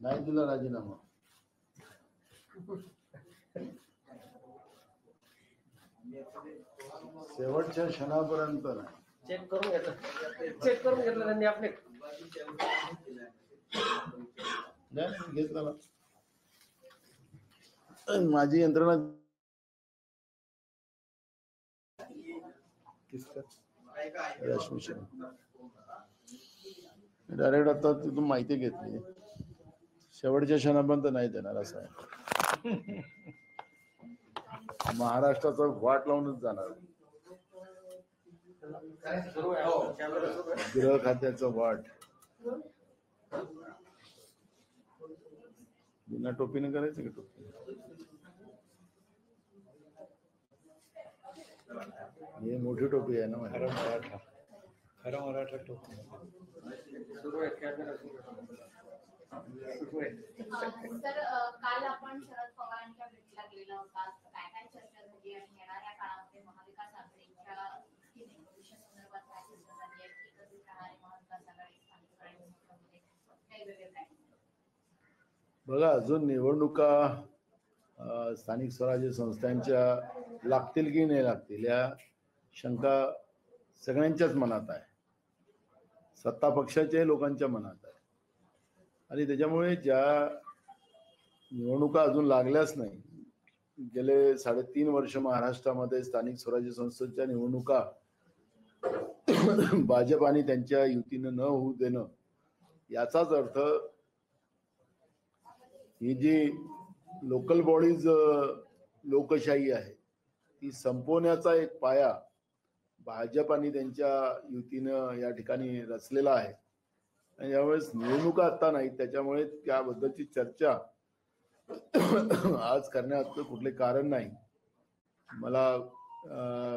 नाही दिला राजीनामा. शेवटच्या क्षणापर्यंत चेक करून घेतलं त्यांनी आपले घेतला ना. माझी यंत्रणा डायरेक्ट आता तिथून माहिती घेतली. शेवटच्या क्षणापर्यंत नाही देणार असं आहे. महाराष्ट्राचं वाट लावूनच जाणार. गृह खात्याचं वाट बिना टोपीने करायचं की टोपी. हे मोठी टोपी आहे ना. खरं मराठा टोपी. सर, काल आपण शरद पवारांच्या भेटीला गेलेलो होता. काय काय चर्चा झाली आणि येणाऱ्या काळामध्ये महाविकास आघाडीच्या संदर्भात काय चर्चा झाली आहे? एकत्रित राहणारे महाविकास आघाडी स्थानिक स्वराज्य काही वेगळे काय? बघा, अजून निवडणुका स्थानिक स्वराज्य संस्थांच्या लागतील की नाही लागतील या शंका सगळ्यांच्याच मनात आहे. सत्ता पक्षाच्याही लोकांच्या मनात आहे. आणि त्याच्यामुळे ज्या निवडणुका अजून लागल्याच नाही, गेले 3.5 वर्ष महाराष्ट्रामध्ये स्थानिक स्वराज्य संस्थेच्या निवडणुका भाजप आणि त्यांच्या युतीनं न होऊ देणं, याचाच अर्थ ही जी लोकल बॉडीज लोकशाही आहे ती संपवण्याचा एक पाया भाजप आणि त्यांच्या युतीनं या ठिकाणी रचलेला आहे. आणि यावेळेस निवडणुका आता नाहीत, त्याच्यामुळे त्याबद्दलची चर्चा आज करण्याचं कुठले कारण नाही.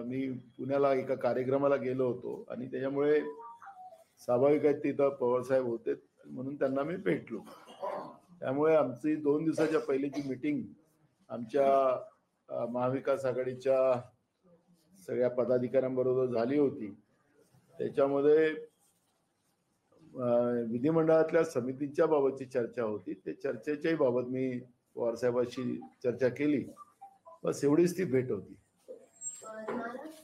मी पुण्याला एका कार्यक्रमाला गेलो होतो आणि त्याच्यामुळे स्वाभाविक आहे तिथं पवारसाहेब होते म्हणून त्यांना मी भेटलो. त्यामुळे आमची 2 दिवसाच्या पहिलीची मीटिंग आमच्या महाविकास आघाडीच्या सगळ्या पदाधिकाऱ्यांबरोबर झाली होती. त्याच्यामध्ये विधिमंडळातल्या समितीच्या बाबतची चर्चा होती. ते चर्चेच्याही बाबत मी पवारसाहेबांशी चर्चा केली. बस एवढीच ती भेट होती.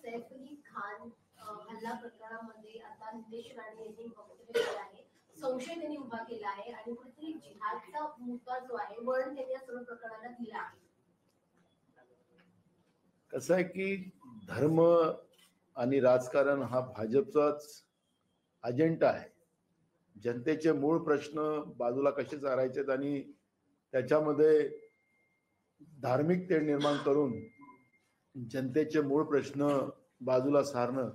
सैफ अली खान हल्ला प्रकरणामध्ये आता नितेश राणे यांनी वक्तव्य केलं आहे. संशय त्यांनी उभा केला आहे आणि कुठेतरी जिहादचा मुद्दा जो आहे वळण त्यांनी या सर्व प्रकरणाला दिला आहे. कसं आहे की धर्म आणि राजकारण हा भाजपचाच अजेंडा आहे. जनतेचे मूळ प्रश्न बाजूला कसे सारायचे आणि त्याच्यामध्ये धार्मिक तेढ निर्माण करून जनतेचे मूळ प्रश्न बाजूला सारणं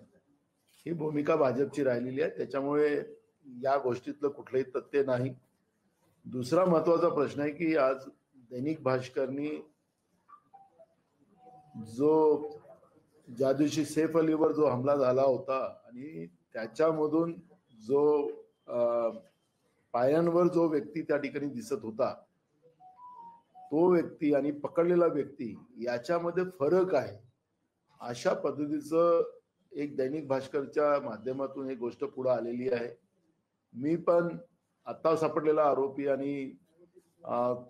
ही भूमिका भाजपची राहिलेली आहे. त्याच्यामुळे या गोष्टीतलं कुठलंही तथ्य नाही. दुसरा महत्वाचा प्रश्न आहे की आज दैनिक भास्करनी ज्या दिवशी सैफ अलीवर जो हमला झाला होता आणि त्याच्यामधून जो पायांवर जो व्यक्ती त्या ठिकाणी दिसत होता, तो व्यक्ती आणि पकडलेला व्यक्ती याच्यामध्ये फरक आहे, अशा पद्धतीचं एक दैनिक भास्करच्या माध्यमातून एक गोष्ट पुढे आलेली आहे. मी पण आता सापडलेला आरोपी आणि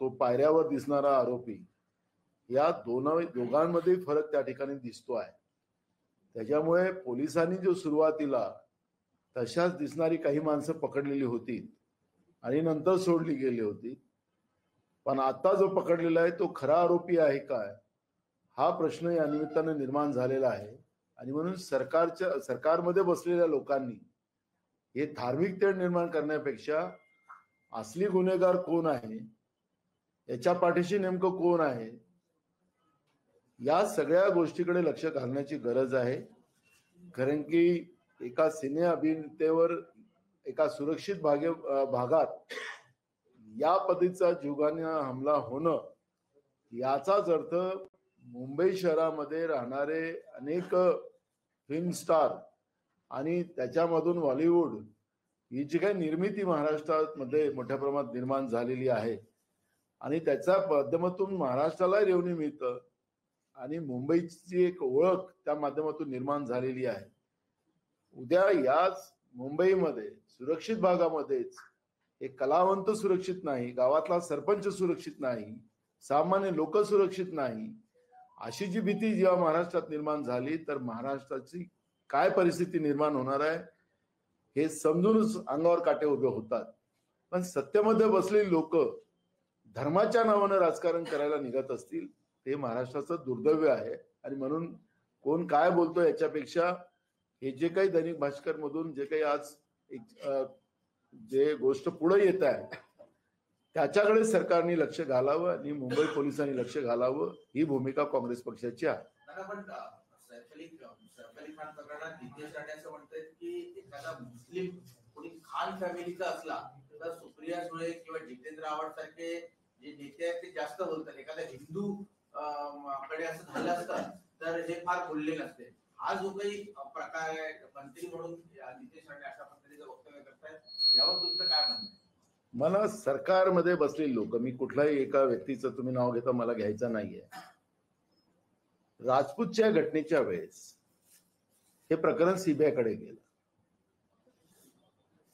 तो पायऱ्यावर दिसणारा आरोपी या दोघांमध्ये फरक त्या ठिकाणी दिसतो आहे. त्याच्यामुळे पोलिसांनी जो सुरुवातीला तशाच दिसणारी काही माणसं पकडलेली होती आणि नंतर सोडली गेली होती, पण आता जो पकडलेला आहे तो खरा आरोपी आहे काय, हा प्रश्न या निमित्तानं निर्माण झालेला आहे. आणि म्हणून सरकारमध्ये बसलेल्या लोकांनी हे धार्मिक तेढ निर्माण करण्यापेक्षा असली गुन्हेगार कोण आहे, याच्या पाठीशी नेमकं कोण आहे, या सगळ्या गोष्टीकडे लक्ष घालण्याची गरज आहे. कारण की एका सिने अभिनेतेवर एका सुरक्षित भागात या पद्धतीचा जीवघेणी हमला होणं, याचाच अर्थ मुंबई शहरामध्ये राहणारे अनेक फिल्म स्टार आणि त्याच्यामधून बॉलिवूड ही जी काही निर्मिती महाराष्ट्रामध्ये मोठ्या प्रमाणात निर्माण झालेली आहे आणि त्याच्या माध्यमातून महाराष्ट्राला रेव्हन्यू मिळतं आणि मुंबईची एक ओळख त्या माध्यमातून निर्माण झालेली आहे. उद्या याच मुंबईमध्ये सुरक्षित भागामध्येच एक कलावंत सुरक्षित नाही, गावातला सरपंच सुरक्षित नाही, सामान्य लोक सुरक्षित नाही, अशी जी भीती जेव्हा महाराष्ट्रात निर्माण झाली तर महाराष्ट्राची काय परिस्थिती निर्माण होणार आहे हे समजूनच अंगावर काटे उभे होतात. पण सत्तेमध्ये बसलेली लोक धर्माच्या नावानं राजकारण करायला निघत असतील ते महाराष्ट्राचं दुर्दैव आहे. आणि म्हणून कोण काय बोलतो याच्यापेक्षा हे जे काही दैनिक भास्कर मधून जे काही आज जे गोष्ट पुढे येत आहे त्याच्याकडे सरकारने लक्ष घालावं आणि मुंबई पोलिसांनी लक्ष घालावं, ही भूमिका काँग्रेस पक्षाची आहे. एखादा मुस्लिम कोणी खान फॅमिलीचा असला तर सुप्रिया सुळे किंवा जितेंद्र आव्हाड सारखे जे नेते आहेत ते जास्त बोलतात. एखाद्या हिंदू कडे असं झालं असतं तर हे फार बोलले नसते. हा जो काही प्रकार आहे, मंत्री म्हणून नितेश राणे अशा पद्धतीचं वक्तव्य करतायत, यावर तुमचं काय म्हणणं आहे? मला सरकारमध्ये बसलेली लोक, मी कुठल्याही एका व्यक्तीचं तुम्ही नाव घेता मला घ्यायचं नाहीये, राजपूतच्या घटनेच्या वेळेस हे प्रकरण सीबीआयकडे गेलं.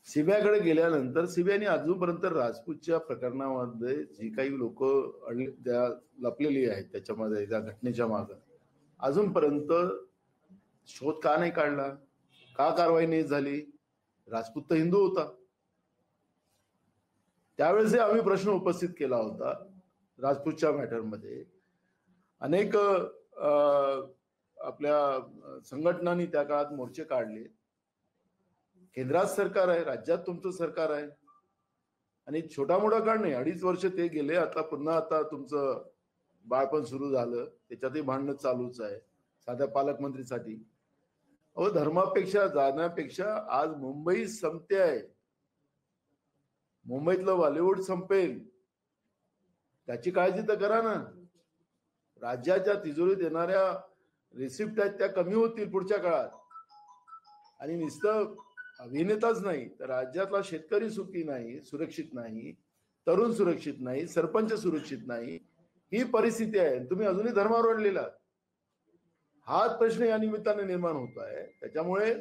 सीबीआयकडे गेल्यानंतर सीबीआयने अजूनपर्यंत राजपूतच्या प्रकरणामध्ये जी काही लोक लपलेली आहेत त्याच्यामध्ये त्या घटनेच्या मागे अजूनपर्यंत शोध का नाही काढला, का कारवाई नाही झाली? राजपूत तर हिंदू होता. त्यावेळेस आम्ही प्रश्न उपस्थित केला होता राजपूतच्या मॅटरमध्ये. अनेक आपल्या संघटनांनी त्या काळात मोर्चे काढले. केंद्रात सरकार आहे, राज्यात तुमचं सरकार आहे आणि छोटा मोठा काळ नाही, 2.5 वर्ष ते गेले. आता पुन्हा आता तुमचं बाळपण सुरू झालं, त्याच्यातही भांडणं चालूच आहे साध्या पालकमंत्रीसाठी. धर्मापेक्षा जाण्यापेक्षा आज मुंबई संपते आहे, मुंबईतलं बॉलिवूड संपेल, त्याची काळजी तर करा ना. राज्याच्या तिजोरीत येणाऱ्या रिसिप्ट आहेत त्या कमी होतील पुढच्या काळात. आणि नुसतं अभिनेताच नाही तर राज्यातला शेतकरी सुखी नाही, सुरक्षित नाही, तरुण सुरक्षित नाही, सरपंच सुरक्षित नाही, ही परिस्थिती आहे. तुम्ही अजूनही धर्मावर अडलेला, हाच प्रश्न या निमित्ताने निर्माण होत आहे. त्याच्यामुळे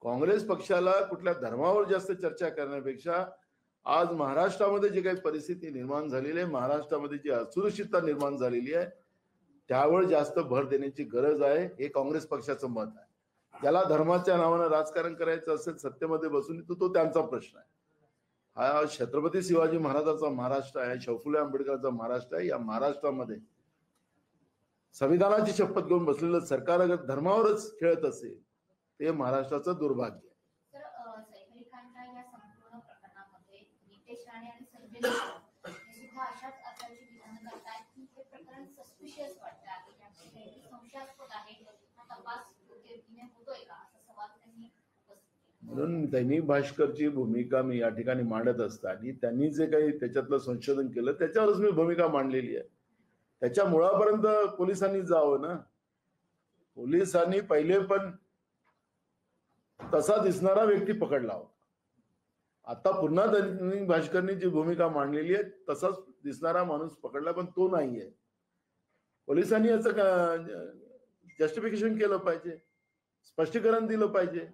काँग्रेस पक्षाला कुठल्या धर्मावर जास्त चर्चा करण्यापेक्षा आज महाराष्ट्रामध्ये जी काही परिस्थिती निर्माण झालेली आहे, महाराष्ट्रामध्ये जी असुरक्षितता निर्माण झालेली आहे त्यावर जास्त भर देण्याची गरज आहे, हे काँग्रेस पक्षाचं मत आहे. ज्याला धर्माच्या नावानं राजकारण करायचं असेल सत्तेमध्ये बसून तो त्यांचा प्रश्न आहे. हा छत्रपती शिवाजी महाराजांचा महाराष्ट्र आहे, शाहू आंबेडकरांचा महाराष्ट्र आहे. या महाराष्ट्रामध्ये संविधानाची शपथ घेऊन बसलेलं सरकार अगर धर्मावरच खेळत असेल ते महाराष्ट्राचं दुर्भाग्य आहे. सैफ अली खानच्या या संपूर्ण प्रकरणामध्ये नितेश राणे आणि संजय देशमुख हे सुद्धा अशाच अर्थाची विधानं करतात की हे प्रकरण सस्पिशियस वाटतं आहे, संशयास्पद आहे, तपास होतोय का असा सवाल त्यांनी उपस्थित केला. म्हणून दैनिक भास्करची भूमिका मी या ठिकाणी मांडत असताना त्यांनी जे काही त्याच्यातलं संशोधन केलं त्याच्यावरच मी भूमिका मांडलेली आहे. त्याच्या मुळापर्यंत पोलिसांनी जावं ना. पोलिसांनी पहिले पण तसा दिसणारा व्यक्ती पकडला होता. आता पुन्हा दैनिक भास्करनी जी भूमिका मांडलेली आहे तसाच दिसणारा माणूस पकडला, पण तो नाहीये. पोलिसांनी याचं जस्टिफिकेशन केलं पाहिजे, स्पष्टीकरण दिलं पाहिजे.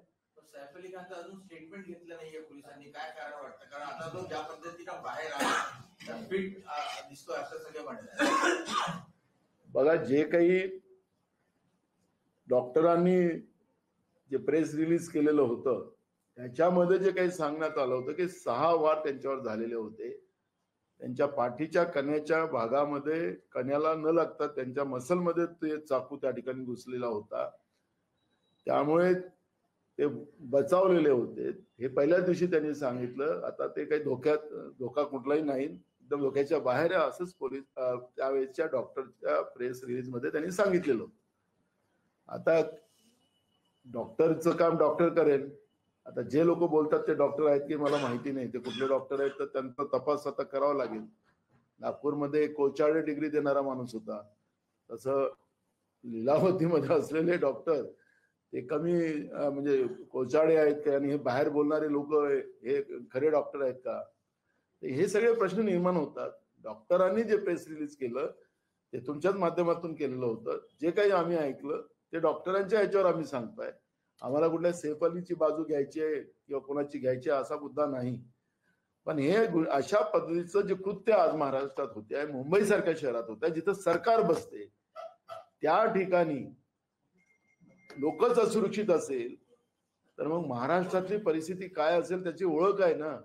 सैफ अली खानचं अजून स्टेटमेंट घेतलं नाहीये पोलिसांनी, काय कारण वाटतं? कारण आता तो ज्या पद्धतीनं बाहेर आला फिट दिसतोय असं सगळे म्हणतात. बघा, जे काही डॉक्टरांनी जे प्रेस रिलीज केलेलं होतं त्याच्यामध्ये जे काही सांगण्यात आलं होतं की 6 वार त्यांच्यावर झालेले होते. त्यांच्या पाठीच्या कण्याच्या भागामध्ये कण्याला न लागता त्यांच्या मसलमध्ये ते चाकू त्या ठिकाणी घुसलेला होता, त्यामुळे ते बचावलेले होते. हे पहिल्या दिवशी त्यांनी सांगितलं. आता ते काही धोका कुठलाही नाही, एकदम धोक्याच्या बाहेर आहे असंच पोलीस त्यावेळेसच्या डॉक्टरच्या प्रेस रिलीज मध्ये त्यांनी सांगितलेलं होतं. आता डॉक्टरचं काम डॉक्टर करेल. आता जे लोक बोलतात ते डॉक्टर आहेत की मला माहिती नाही, ते कुठले डॉक्टर आहेत तर त्यांचा तपास आता करावा लागेल. नागपूरमध्ये कोचाडे डिग्री देणारा माणूस होता, तसं लीलावतीमध्ये असलेले डॉक्टर ते कमी म्हणजे कोचाडे आहेत का आणि हे बाहेर बोलणारे लोक हे खरे डॉक्टर आहेत का? हे सगळे प्रश्न निर्माण होतात. डॉक्टरांनी जे प्रेस रिलीज केलं ते तुमच्याच माध्यमातून केलेलं होतं. जे काही आम्ही ऐकलं ते डॉक्टरांच्या ह्याच्यावर आम्ही सांगतोय. आम्हाला कुठल्या सैफ अलीची बाजू घ्यायची आहे किंवा कोणाची घ्यायची आहे असा मुद्दा नाही. पण हे अशा पद्धतीचं जे कृत्य आज महाराष्ट्रात होते आहे, मुंबई सारख्या शहरात होत आहे जिथं सरकार बसते, त्या ठिकाणी लोकच असुरक्षित असेल तर मग महाराष्ट्रातली परिस्थिती काय असेल त्याची ओळख आहे ना.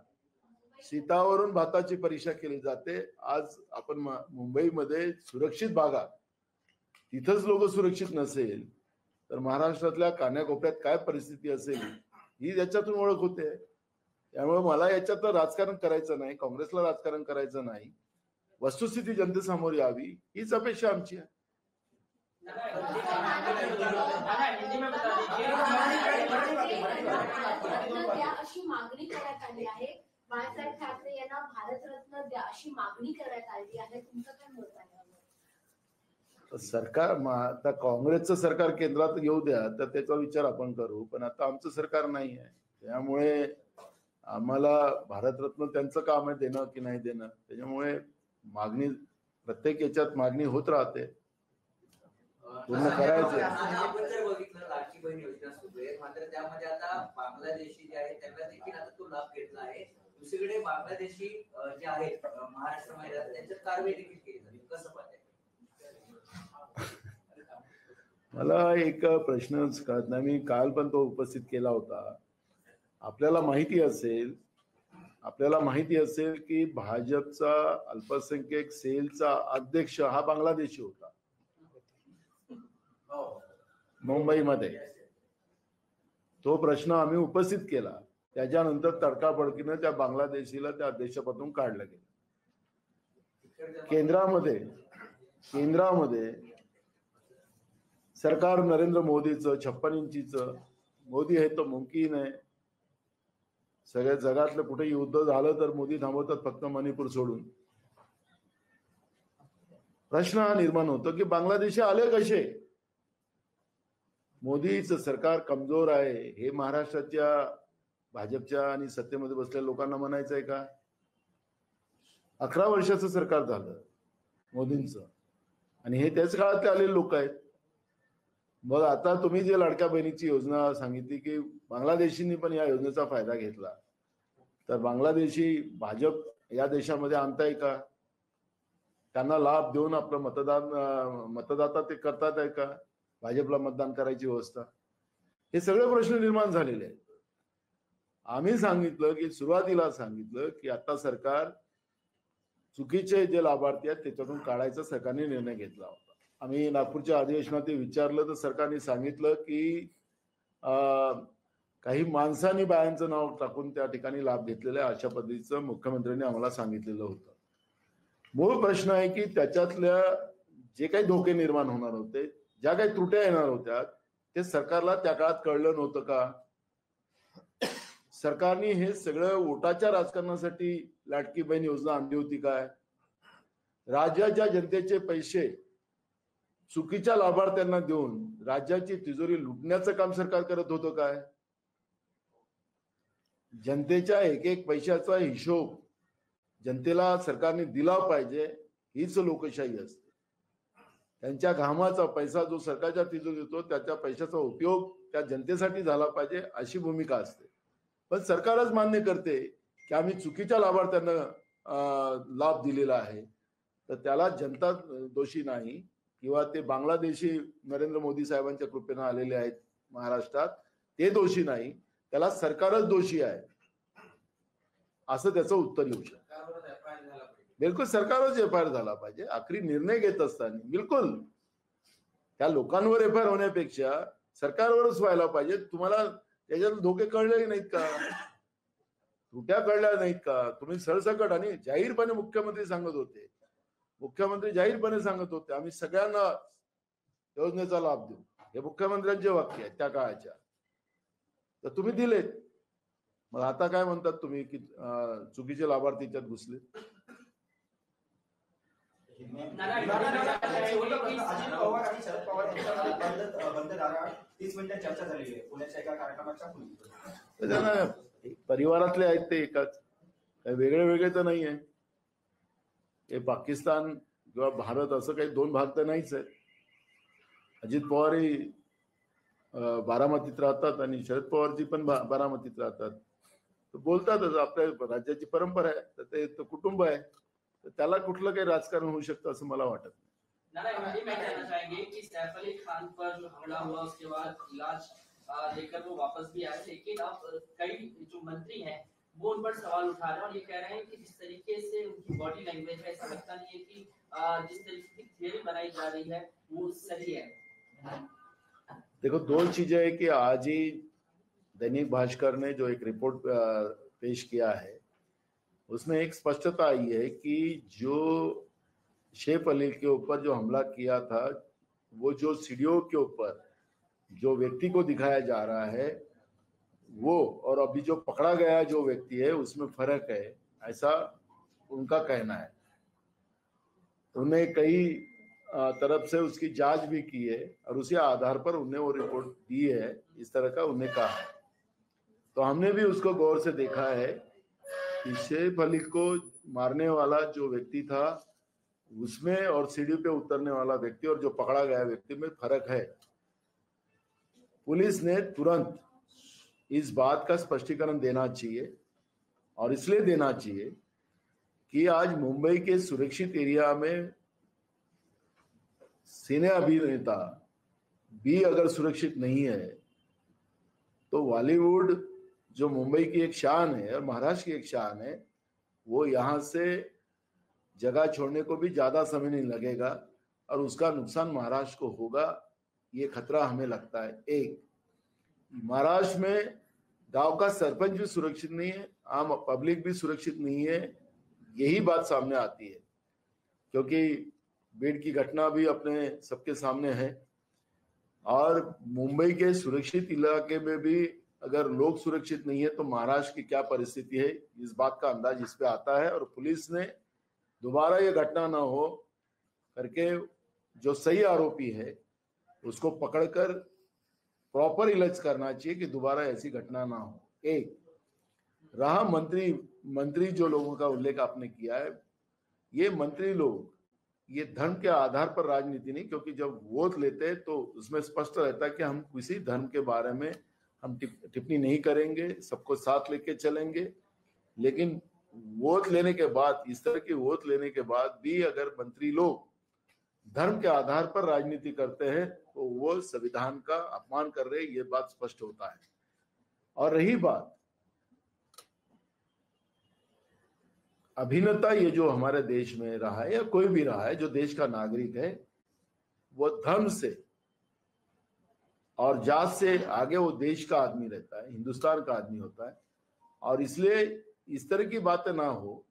शीतावरून भाताची परीक्षा केली जाते. आज आपण मुंबईमध्ये सुरक्षित भागात तिथंच लोक सुरक्षित नसेल तर महाराष्ट्रातल्या कान्याकोपऱ्यात काय परिस्थिती असेल ही याच्यातून ओळख होते. त्यामुळे मला याच्यात राजकारण करायचं नाही, काँग्रेसला राजकारण करायचं नाही. वस्तुस्थिती जनतेसमोर यावी हीच अपेक्षा आमची आहे. अशी मागणी करण्यात आली आहे. बाळासाहेब ठाकरे यांना भारतरत्न द्या अशी मागणी करण्यात आली आहे. तुमचं काय मत आहे? सरकार आता काँग्रेसचं सरकार केंद्रात येऊ द्या तर त्याचा विचार आपण करू, पण आता आमचं सरकार नाही आहे. त्यामुळे आम्हाला भारतरत्न त्यांचं काम आहे देणं की नाही देणं. त्याच्यामुळे मागणी प्रत्येक याच्यात मागणी होत राहते, पूर्ण करायचं. आपण जर बघितलं लाडकी बहीण योजना सुरू आहे, मात्र त्यामध्ये आता बांगलादेशी जे आहेत त्यांना देखील आता तो लाभ घेतला आहे. दुसरीकडे बांगलादेशी जे आहेत महाराष्ट्रामध्ये त्यांच्यात कारवाई देखील केली जाते. कसं पाहताय? मला एक प्रश्नच कळत नाही. मी काल पण तो उपस्थित केला होता. आपल्याला माहिती असेल की भाजपचा अल्पसंख्याक सेलचा अध्यक्ष हा बांगलादेशी होता मुंबईमध्ये. तो प्रश्न आम्ही उपस्थित केला. त्याच्यानंतर तडकाफडकीनं त्या बांगलादेशीला त्या अध्यक्षपदातून काढलं गेलं. केंद्रामध्ये सरकार नरेंद्र मोदीचं 56 इंचीचं मोदी आहे तो मुमकिन आहे. सगळ्या जगातलं कुठे युद्ध झालं तर मोदी थांबवतात फक्त मणिपूर सोडून. प्रश्न हा निर्माण होतो की बांगलादेशी आले कसे. मोदीचं सरकार कमजोर आहे हे महाराष्ट्राच्या भाजपच्या आणि सत्तेमध्ये बसलेल्या लोकांना म्हणायचं आहे का? 11 वर्षाचं सरकार झालं मोदींचं आणि हे त्याच काळातले आलेले लोक आहेत. मग आता तुम्ही जे लाडक्या बहिणीची योजना सांगितली की बांगलादेशींनी पण या योजनेचा फायदा घेतला, तर बांगलादेशी भाजप या देशामध्ये आणताय का? त्यांना लाभ देऊन आपलं मतदाता ते करतात आहे का? भाजपला मतदान करायची व्यवस्था, हे सगळे प्रश्न निर्माण झालेले आहेत. आम्ही सुरुवातीला सांगितलं की आता सरकार चुकीचे जे लाभार्थी आहेत त्याच्यातून काढायचा सरकारने निर्णय घेतला होता. आम्ही नागपूरच्या अधिवेशनात विचारलं तर सरकारने सांगितलं की काही माणसांनी बायांचं नाव टाकून त्या ठिकाणी लाभ घेतलेला आहे अशा पद्धतीचं मुख्यमंत्र्यांनी आम्हाला सांगितलेलं होतं. मूळ प्रश्न आहे की त्याच्यातल्या जे काही धोके निर्माण होणार होते, ज्या काही त्रुट्या येणार होत्या, ते सरकारला त्या काळात कळलं नव्हतं का? सरकारने हे सगळं वोटाच्या राजकारणासाठी लाडकी बहीण योजना आणली होती काय? राज्याच्या जनतेचे पैसे चुकीच्या लाभार्थ्यांना देऊन राज्याची तिजोरी लुटण्याचं काम सरकार करत होतं काय? जनतेच्या एक एक पैशाचा हिशोब जनतेला सरकारने दिला पाहिजे, हीच लोकशाही असते. त्यांच्या घामाचा पैसा जो सरकारच्या तिजोरीत येतो त्याच्या पैशाचा उपयोग त्या जनतेसाठी झाला पाहिजे अशी भूमिका असते. पण सरकारच मान्य करते की आम्ही चुकीच्या लाभार्थ्यांना लाभ दिलेला आहे, तर त्याला जनता दोषी नाही किंवा ते बांगलादेशी नरेंद्र मोदी साहेबांच्या कृपेने आलेले आहेत महाराष्ट्रात ते दोषी नाही, त्याला सरकारच दोषी आहे असं त्याचं उत्तर येऊ शकतं. बिलकुल सरकारच एफआयआर झाला पाहिजे. आखरी निर्णय घेत असताना बिलकुल त्या लोकांवर एफआयआर होण्यापेक्षा सरकारवरच व्हायला पाहिजे. तुम्हाला त्याच्यात धोके कळलेले नाहीत का? त्रुट्या कळल्या नाहीत का? तुम्ही सरसकट आणि जाहीरपणे मुख्यमंत्री सांगत होते आम्ही सगळ्यांना योजनेचा लाभ देऊ, हे मुख्यमंत्र्यांचे वाक्य आहेत त्या काळाच्या, तर तुम्ही दिलेत. मग आता काय म्हणतात तुम्ही की चुकीचे लाभार्थी त्यात घुसले? अजित पवार आणि शरद पवार यांच्यामध्ये बंद दाराआड 30 मिनिटं चर्चा झालेली आहे पुण्याच्या एका कार्यक्रमाच्या पूर्वी. परिवारातले आहेत ते एकाच, वेगळे वेगळे तर नाही आहे. हे पाकिस्तान किंवा भारत असं काही दोन भाग तर नाहीच आहेत. अजित पवारही बारामतीत राहतात आणि शरद पवारजी पण बारामतीत राहतात. तर बोलतातच, आपल्या राज्याची परंपरा आहे, तर ते तो कुटुंब आहे, तर त्याला कुठलं काही राजकारण होऊ शकतं असं मला वाटत नाही. नारायण, ये मैं कहना चाहेंगे कि सैफ अली खान पर जो हमला हुआ उसके बाद इलाज लेकर वो वापस भी आए, लेकिन अब कई जो मंत्री हैं वो उन पर सवाल उठा रहे हैं और ये कह रहे हैं कि जिस तरीके से उनकी बॉडी लैंग्वेज है, ऐसा लगता नहीं है कि जिस तरीके की थियरी बनाई जा रही है वो सही है. देखो, दो चीजें है कि आज ही दैनिक भास्कर ने जो एक रिपोर्ट पेश किया है उसमें एक स्पष्टता आई है कि जो सैफ अली के ऊपर जो हमला किया था, वो जो सीढ़ियों के ऊपर जो व्यक्ति को दिखाया जा रहा है वो और अभी जो पकड़ा गया जो व्यक्ति है उसमें फर्क है, ऐसा उनका कहना है. उन्हें कई तरफ से उसकी जांच भी की है और उसी आधार पर उन्हें वो रिपोर्ट दी है, इस तरह का उन्हें कहा है. तो हमने भी उसको गौर से देखा है कि सैफ अली को मारने वाला जो व्यक्ति था उसमें और सीढ़ी पे उतरने वाला व्यक्ति और जो पकड़ा गया व्यक्ति में फर्क है. पुलिस ने तुरंत इस बात का स्पष्टीकरण देना चाहिए और इसलिए देना चाहिए कि आज मुंबई के सुरक्षित एरिया में सिने अभिनेता भी अगर सुरक्षित नहीं है तो बॉलीवुड जो मुंबई की एक शान है और महाराष्ट्र की एक शान है, वो यहाँ से जगह छोड़ने को भी ज्यादा समय नहीं लगेगा और उसका नुकसान महाराष्ट्र को होगा, ये खतरा हमें लगता है. एक, महाराष्ट्र में गांव का सरपंच भी सुरक्षित नहीं है, आम पब्लिक भी सुरक्षित नहीं है, यही बात सामने आती है. क्योंकि बीड की घटना भी अपने सबके सामने है और मुंबई के सुरक्षित इलाके में भी अगर लोग सुरक्षित नहीं है तो महाराष्ट्र की क्या परिस्थिति है, इस बात का अंदाज इस पे आता है. और पुलिस ने दोबारा ये घटना ना हो करके जो सही आरोपी है उसको पकड़कर प्रॉपर इलाज करना चाहिए कि दोबारा ऐसी घटना ना हो. एक रहा मंत्री जो लोगों का उल्लेख आपने किया है, ये मंत्री लोग ये धर्म के आधार पर राजनीति नहीं, क्योंकि जब वोट लेते हैं तो उसमें स्पष्ट रहता है कि हम किसी धर्म के बारे में हम टिप्पणी नहीं करेंगे, सबको साथ लेके चलेंगे. लेकिन वोट लेने के बाद, इस तरह की वोट लेने के बाद भी अगर मंत्री लोग धर्म के आधार पर राजनीति करते हैं तो वो संविधान का अपमान कर रहे हैं, ये बात स्पष्ट होता है. और रही बात अभिनेता, ये जो हमारे देश में रहा है या कोई भी रहा है जो देश का नागरिक है, वो धर्म से और जात से आगे वो देश का आदमी रहता है, हिंदुस्तान का आदमी होता है. और इसलिए इस तरह की बातें ना हो.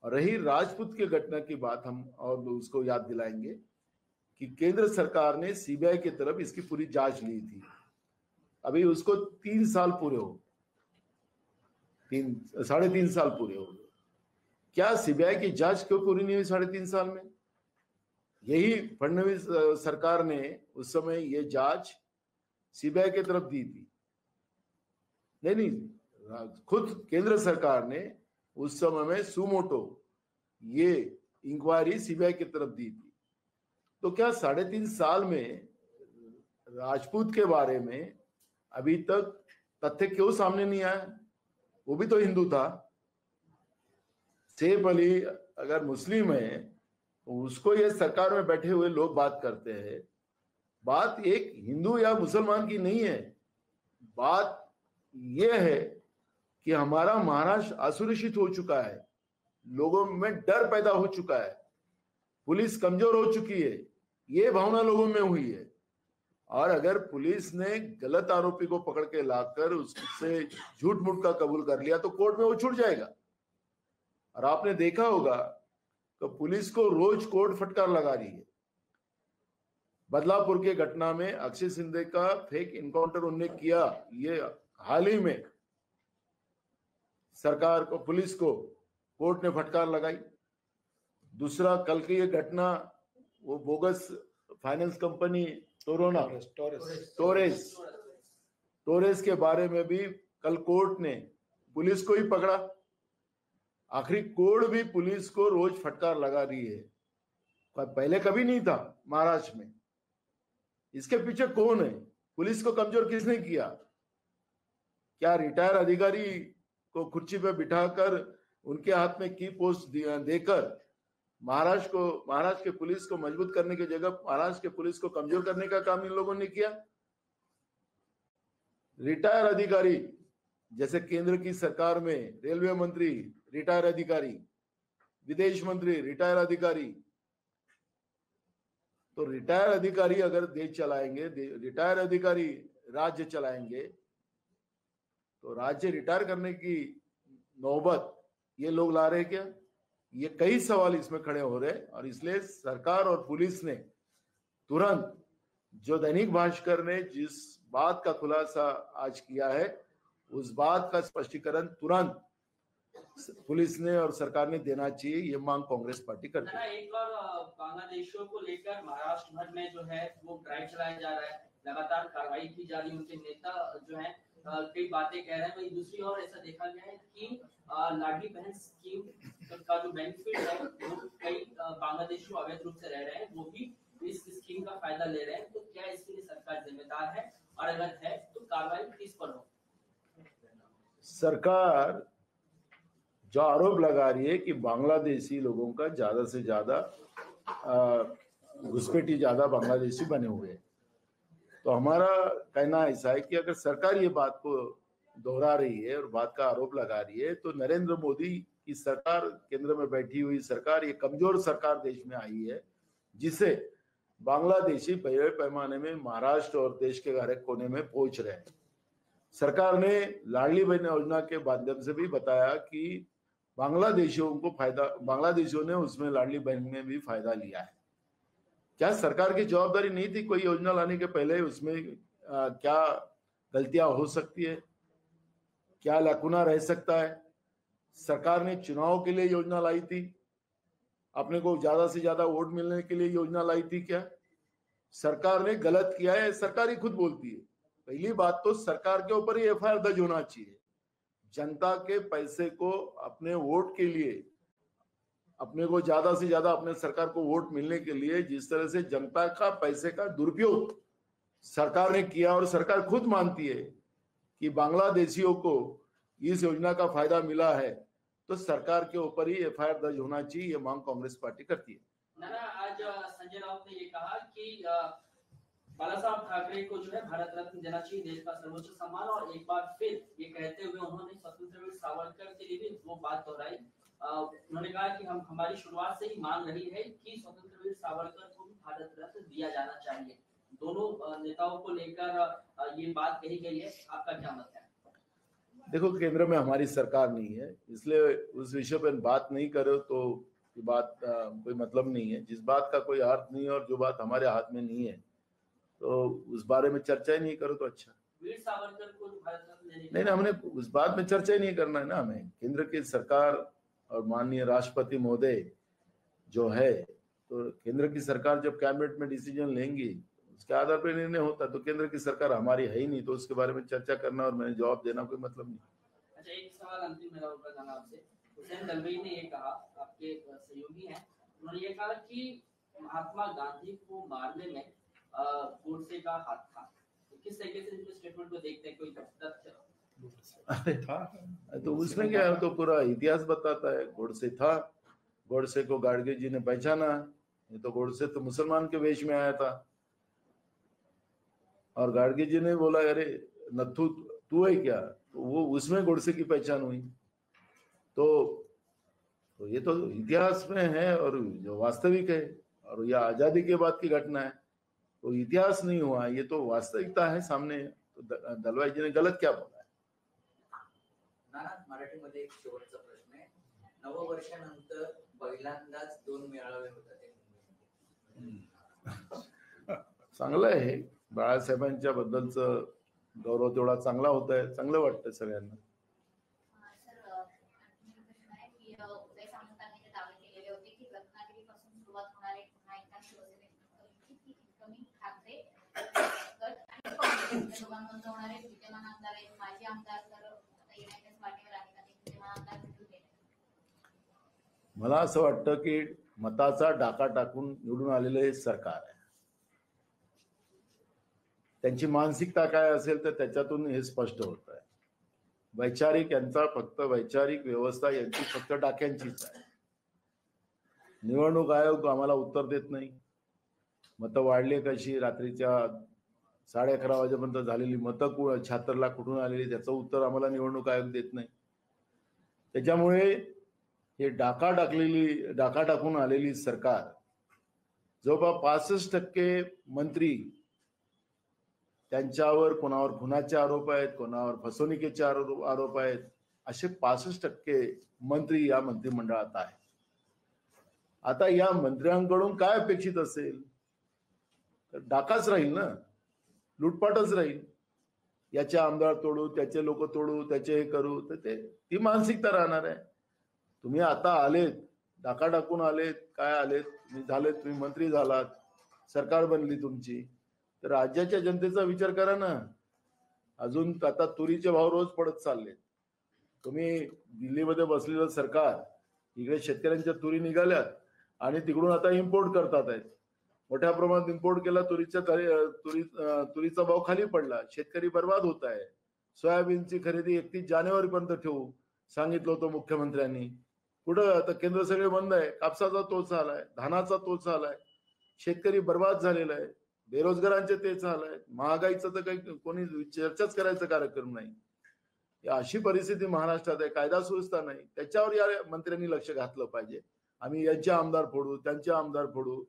और रही राजपूत की घटना की बात, हम और उसको याद दिलाएंगे कि केंद्र सरकार ने सीबीआई की तरफ इसकी पूरी जांच ली थी. अभी उसको 3 साल पूरे हो, 3.5 साल पूरे हो गए. क्या सीबीआई की जांच क्यों पूरी नहीं हुई 3.5 साल में? यही फडणवीस सरकार ने उस समय ये जांच सीबीआई की तरफ दी थी. नहीं, खुद केंद्र सरकार ने उस समय में सुमोटो ये इंक्वायरी सीबीआई की तरफ दी थी. तो क्या 3.5 साल में राजपूत के बारे में अभी तक तथ्य क्यों सामने नहीं आया? वो भी तो हिंदू था. सैफ अली अगर मुस्लिम है तो उसको ये सरकार में बैठे हुए लोग बात करते हैं. बात एक हिंदू या मुसलमान की नहीं है, बात यह है कि हमारा महाराष्ट्र असुरक्षित हो चुका है, लोगों में डर पैदा हो चुका है, पुलिस कमजोर हो चुकी है, ये भावना लोगों में हुई है. और अगर पुलिस ने गलत आरोपी को पकड़ के लाकर उससे झूठ मूठ का कबूल कर लिया तो कोर्ट में वो छूट जाएगा. और आपने देखा होगा कि पुलिस को रोज कोर्ट फटकार लगा रही है. बदलापुर के घटना में अक्षय सिंधे का फेक इनकाउंटर उन्होंने किया, ये हाल ही में सरकार को, पुलिस को कोर्ट ने फटकार लगाई. दूसरा, कल की ये घटना, वो बोगस फाइनेंस कंपनी टोरेस के बारे में भी कल कोर्ट ने पुलिस को ही पकड़ा. आखिरी कोर्ट भी पुलिस को रोज फटकार लगा रही है, पहले कभी नहीं था महाराष्ट्र में. इसके पीछे कौन है? पुलिस को कमजोर किसने किया? क्या रिटायर अधिकारी को कुर्सी पे बिठाकर उनके हाथ में की पोस्ट देकर महाराष्ट्र के पुलिस को मजबूत करने की जगह महाराष्ट्र के पुलिस को कमजोर करने का काम इन लोगों ने किया? रिटायर अधिकारी जैसे केंद्र की सरकार में रेलवे मंत्री रिटायर अधिकारी, विदेश मंत्री रिटायर अधिकारी, तो रिटायर अधिकारी अगर देश चलाएंगे, रिटायर अधिकारी राज्य चलाएंगे, तो राज्य रिटायर करने की नौबत ये लोग ला रहे क्या? ये कई सवाल इसमें खड़े हो रहे हैं और इसलिए सरकार और पुलिस ने तुरंत जो दैनिक भास्कर ने जिस बात का खुलासा आज किया है उस बात का स्पष्टीकरण तुरंत पुलिस ने और सरकार ने देना चाहिए, ये मांग कांग्रेस पार्टी करती है। एक और बांग्लादेशियों को लेकर महाराष्ट्र भर में जो है वो ड्राइव चलाया जा रहा है, लगातार कार्रवाई की जा रही है, उनके नेता जो है कई बातें कह रहे हैं। वही दूसरी ओर ऐसा देखा गया है कि लाडली बहन स्कीम का जो बेनिफिट है वो कई बांग्लादेशी अवैध रूप से रह रहे हैं, वो भी इस स्कीम का फायदा ले रहे हैं। तो क्या इसके लिए सरकार जिम्मेदार है और अगर है तो कार्रवाई किस पर हो? सरकार जो आरोप लगा रही है कि बांग्लादेशी लोगों का ज्यादा से ज्यादा घुसपैठी ज्यादा बांग्लादेशी बने हुए हैं, तो हमारा कहना ऐसा है कि अगर सरकार ये बात को दोहरा रही है और बात का आरोप लगा रही है तो नरेंद्र मोदी की सरकार, केंद्र में बैठी हुई सरकार, ये कमजोर सरकार देश में आई है जिसे बांग्लादेशी बड़े पैमाने में महाराष्ट्र और देश के हर एक कोने में पहुंच रहे हैं। सरकार ने लाडली बहन योजना के माध्यम से भी बताया कि बांग्लादेशियों को फायदा, बांग्लादेशियों ने उसमें लाडली बहन में भी फायदा लिया है। क्या सरकार की जवाबदारी नहीं थी कोई योजना लाने के पहले उसमें क्या गलतियां हो सकती है, क्या लकुना रह सकता है? सरकार ने चुनाव के लिए योजना लाई थी, अपने को ज्यादा से ज्यादा वोट मिलने के लिए योजना लाई थी क्या? सरकार ने गलत किया है, सरकार ही खुद बोलती है। पहली बात तो सरकार के ऊपर ही एफआईआर दर्ज होना चाहिए। जनता के पैसे को अपने वोट के लिए, अपने को ज्यादा से ज्यादा अपने सरकार को वोट मिलने के लिए जिस तरह से जनता का पैसे का दुरुपयोग सरकार ने किया और सरकार खुद मानती है कि बांग्लादेशियों को इस योजना का फायदा मिला है, तो सरकार के ऊपर ही एफआईआर दर्ज होना चाहिए, ये मांग कांग्रेस पार्टी करती है। आज संजय राउत ने ये कहा कि बाला साहब ठाकरे को जो है भारत रत्न देना चाहिए, देश का सर्वोच्च सम्मान, और एक बार फिर ये कहते हुए उन्होंने स्वतंत्र वीर सावरकर के लिए भी वो बात दोहराई। उन्होंने कहा कि हम हमारी शुरुआत से ही मांग रही है कि स्वतंत्र वीर सावरकर को भी भारत रत्न दिया जाना चाहिए। दोनों नेताओं को लेकर ये बात कही गई है, आपका क्या मत है? देखो, केंद्र में हमारी सरकार नहीं है, इसलिए उस विषय पर बात नहीं करो तो ये बात कोई मतलब नहीं है। जिस बात का कोई अर्थ नहीं है और जो बात हमारे हाथ में नहीं है तो उस बारे में चर्चा ही नहीं करो तो अच्छा। वीर सावरकर को भारत रत्न नहीं, हमने उस बात में चर्चा ही नहीं करना है ना। हमें केंद्र की सरकार और माननीय राष्ट्रपति महोदय जो है, तो केंद्र की सरकार जब कैबिनेट में डिसीजन लेंगी उसके आधार पर निर्णय होता, तो केंद्र की सरकार हमारी है ही नहीं, तो उसके बारे में चर्चा करना और मैंने जवाब देना कोई मतलब नहीं। अच्छा, एक सवाल अंतिम मेरा होगा जाना आपसे। हुसैन दलवाई ने ये कहा, आपके सहयोगी हैं, उन्होंने ये कहा कि महात्मा गांधी को मारने में गोडसे का हाथ था। तो किस तरीके से इस स्टेटमेंट को देखते हैं, कोई तथ्य था तो उसमें क्या है, तो पूरा इतिहास बताता है। गोडसे था, गोडसे को गाडगे जी ने पहचाना। ये तो गोडसे तो मुसलमान के वेश में आया था और गाडगे जी ने बोला अरे नथु तू है क्या, तो वो उसमें गोडसे की पहचान हुई। तो ये तो इतिहास में है और जो वास्तविक है, और यह आजादी के बाद की घटना है, तो इतिहास नहीं हुआ, ये तो वास्तविकता है सामने। तो दलवाई जी ने गलत क्या बोला है? नाना, मराठीमध्ये एक शेवटचा प्रश्न आहे। नववर्षानंतर पहिल्यांदाच 2 मेळावे होतात चांगलं आहे, बाळासाहेबांच्या बद्दलचं गौरव तेवढा चांगला होत आहे, चांगलं वाटतं सगळ्यांना। सर, आणखी एक प्रश्न आहे की उदय सामंतांनी जे दावे केलेले होते की रत्नागिरीपासून सुरुवात होणारे पुन्हा एकदा शिवसेनेची इन्कमिंग ठाकरे गट आणि काँग्रेस दोघांमध्ये होणारे विद्यमान आमदार आहेत, माजी आमदार तर आता येण्याच्याच वाटेवर आहेत, आणि विद्यमान आमदार भेटून गेले। मला असं वाटतं की मताचा डाका टाकून निवडून आलेलं हे सरकार आहे त्यांची मानसिकता काय असेल तर त्याच्यातून हे स्पष्ट होत आहे. वैचारिक यांचा फक्त वैचारिक व्यवस्था यांची फक्त डाक्यांचीच आहे. निवडणूक आयोग आम्हाला उत्तर देत नाही. मतं वाढली कशी, रात्रीच्या 11:30 वाजेपर्यंत झालेली मतं 76 लाख कुठून आलेली त्याचं उत्तर आम्हाला निवडणूक आयोग देत नाही. त्याच्यामुळे हे डाका टाकून आलेली सरकार, जवळपास 65% मंत्री त्यांच्यावर कोणावर खुनाचे आरोप आहेत, कोणावर फसवणुकीचे आरोप आहेत, असे 65% मंत्री या मंत्रिमंडळात आहेत. आता या मंत्र्यांकडून काय अपेक्षित असेल तर डाकाच राहील ना, लुटपाटच राहील. याचे आमदार तोडू, त्याचे लोक तोडू, त्याचे हे करू, तर ती मानसिकता राहणार आहे. तुम्ही आता आलेत, डाका टाकून आलेत, काय आलेत, तुम्ही मंत्री झालात, सरकार बनली तुमची, तर राज्याच्या जनतेचा विचार करा ना. अजून आता तुरीचे भाव रोज पडत चालले. तुम्ही दिल्लीमध्ये बसलेलं सरकार, इकडे शेतकऱ्यांच्या तुरी निघाल्यात आणि तिकडून आता इम्पोर्ट करतात आहेत. मोठ्या प्रमाणात इम्पोर्ट केला, तुरीचा भाव खाली पडला, शेतकरी बर्बाद होत आहे. सोयाबीनची खरेदी 31 जानेवारीपर्यंत ठेवू सांगितलं होतं मुख्यमंत्र्यांनी. कुठं आता केंद्र सगळे बंद आहे. कापसाचा तोच आलाय, धानाचा तोच आलाय, शेतकरी बर्बाद झालेला आहे, बेरोजगारांचे तेच हाल आहेत. महागाईचं तर काही कोणी चर्चाच करायचा कार्यक्रम नाही. अशी परिस्थिती महाराष्ट्रात आहे. कायदा सुव्यवस्था नाही, त्याच्यावर या मंत्र्यांनी लक्ष घातलं पाहिजे. आम्ही यांचे आमदार फोडू, त्यांचे आमदार फोडू.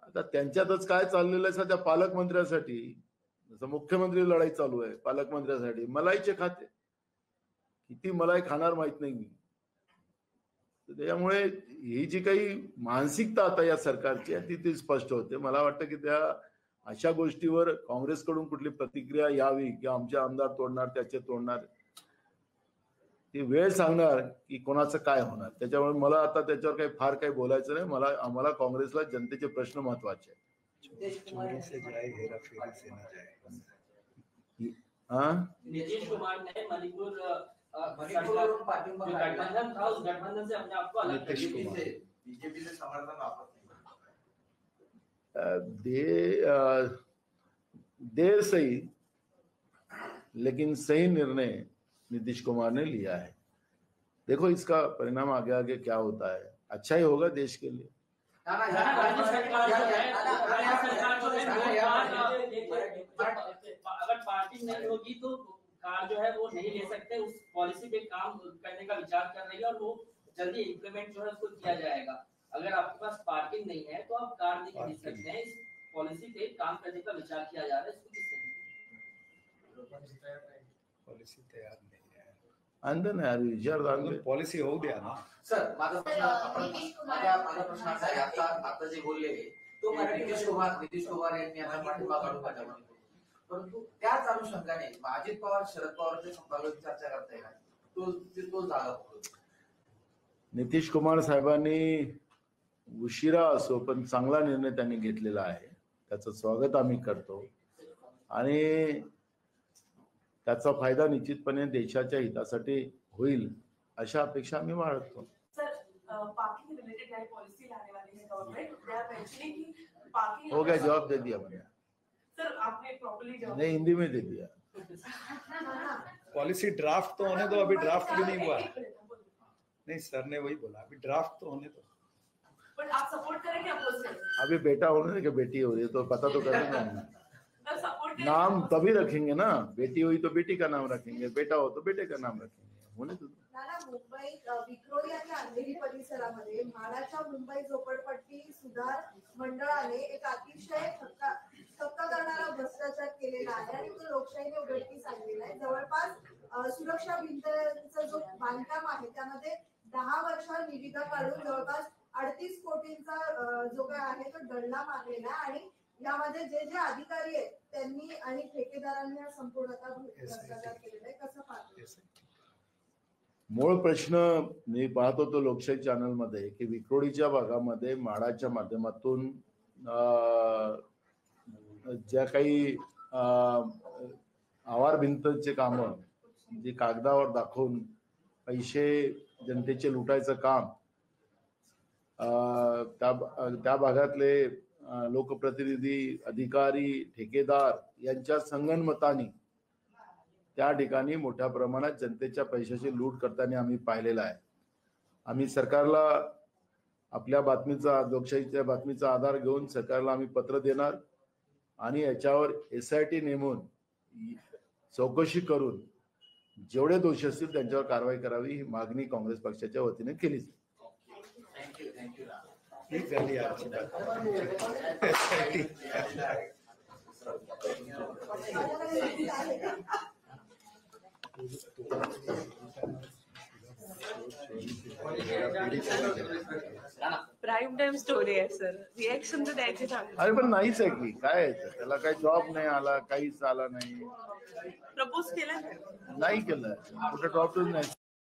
आता त्यांच्यातच काय चाललेलं आहे सध्या पालकमंत्र्यासाठी, जसं मुख्यमंत्री लढाई चालू आहे पालकमंत्र्यासाठी. मलाईचे खाते किती मलाई खाणार माहित नाही मी. त्यामुळे ही जी काही मानसिकता आता या सरकारची आहे ती स्पष्ट होते. मला वाटतं की त्या अशा गोष्टीवर काँग्रेसकडून कुठली प्रतिक्रिया यावी की आमचे आमदार तोडणार, त्याचे तोडणार, ती वेळ सांगणार की कोणाचं काय होणार. त्याच्यामुळे मला आता त्याच्यावर काही फार काही बोलायचं नाही. आम्हाला काँग्रेसला जनतेचे प्रश्न महत्वाचे आहेत. नीतीश कुमार ने मणिपुर गठबंधन था, उस गठबंधन से अपने आप को अलग कर दिया। बीजेपी से समर्थन वापस देर सही लेकिन सही निर्णय नीतीश कुमार ने लिया है. देखो इसका परिणाम आगे आगे क्या होता है. अच्छा ही होगा देश के लिए. राज्य सरकार अगर पार्टी नहीं होगी तो कार जो है वो नहीं ले सकते. उस पॉलिसी पे काम करने का विचार कर रही है और वो जल्दी इम्प्लीमेंट जो है उसको किया जाएगा. अगर आपके पास पार्किंग नहीं है तो आप कार नहीं खरीद सकते हैं. इस पॉलिसी पे काम करने का विचार किया जा रहा है. इसको किस पॉलिसी तयार नाही आहे. अंदर यार विचार पॉलिसी होऊ द्या ना. सर माझा प्रश्न असा आहे, आता जे बोलले तो नितीश कुमार यांनी आता पाठिंबा काढून पाठवला, परंतु त्याच अनुषंगाने अजित पवार शरद पवारच्या संदर्भात चर्चा करताय का तो जागा. नितीश कुमार साहेबांनी उशिरा असो पण चांगला निर्णय त्यांनी घेतलेला आहे. त्याचं स्वागत आम्ही करतो आणि त्याचा फायदा निश्चितपणे देशाच्या हितासाठी होईल अशा अपेक्षा आम्ही बाळगतो. पार्किंग रिलेटेड नई पॉलिसी लाने वाली है गवर्नमेंट. दे आर मेंशनिंग कि पार्किंग हो गया, जवाब दे दिया मैंने. सर आपने प्रॉपर्ली जवाब नहीं, हिंदी में दे दिया. पॉलिसी ड्राफ्ट तो होने दो, अभी ड्राफ्ट भी नहीं हुआ. नहीं सर ने वही बोला, अभी ड्राफ्ट तो होने दो. बट आप सपोर्ट करेंगे अपोज करेंगे. अभी बेटा होने कि बेटी हो रही है तो पता तो करेंगे हम. सपोर्ट नाम तभी रखेंगे ना. बेटी हुई तो बेटी का नाम रखेंगे, बेटा हो तो बेटे का नाम रखेंगे. होने तो मुंबईत विक्रोळी आणि अंधेरी परिसरामध्ये म्हाडाच्या मुंबई झोपडपट्टी सुधार मंडळाने एक अतिशय थक्का करणारा भ्रष्टाचार केलेला आहे आणि तो लोकशाहीने उघडकीस आणलेला आहे. जवळपास सुरक्षा भिंतीचं जो बांधकाम आहे त्यामध्ये 10 वर्षात निविदा काढून जवळपास 38 कोटींचा जो काय आहे तो दंडा मारलेला आणि यामध्ये जे जे अधिकारी आहेत त्यांनी आणि ठेकेदारांनी संपूर्णतः भ्रष्टाचार केलेला आहे. कसं पाहतो. मूळ प्रश्न मी पाहत होतो लोकशाही चॅनल मध्ये की विक्रोळीच्या भागामध्ये म्हाडाच्या माध्यमातून ज्या काही आवार भिंतचे काम जे कागदावर दाखवून पैसे जनतेचे लुटायचं काम त्या भागातले लोकप्रतिनिधी, अधिकारी, ठेकेदार यांच्या संगनमताने त्या ठिकाणी मोठ्या प्रमाणात जनतेच्या पैशाची लूट करताना आम्ही पाहिलेला आहे. आम्ही सरकारला आपल्या बातमीचा, लोकशाहीच्या बातमीचा आधार घेऊन सरकारला आम्ही पत्र देणार आणि याच्यावर SIT नेमून चौकशी करून जेवढे दोषी असतील त्यांच्यावर कारवाई करावी ही मागणी काँग्रेस पक्षाच्या वतीने केली जाईल. थँक्यू. ठीक झाली आजची बात. प्राईम टाइम स्टोरी आहे सर, रिएक्शन तर द्यायची सांगा. अरे पण नाहीच आहे की काय आहे त्याला, काही जॉब नाही आला, काहीच आला नाही, प्रपोज केलं नाही केलं कुठं जॉब नाही.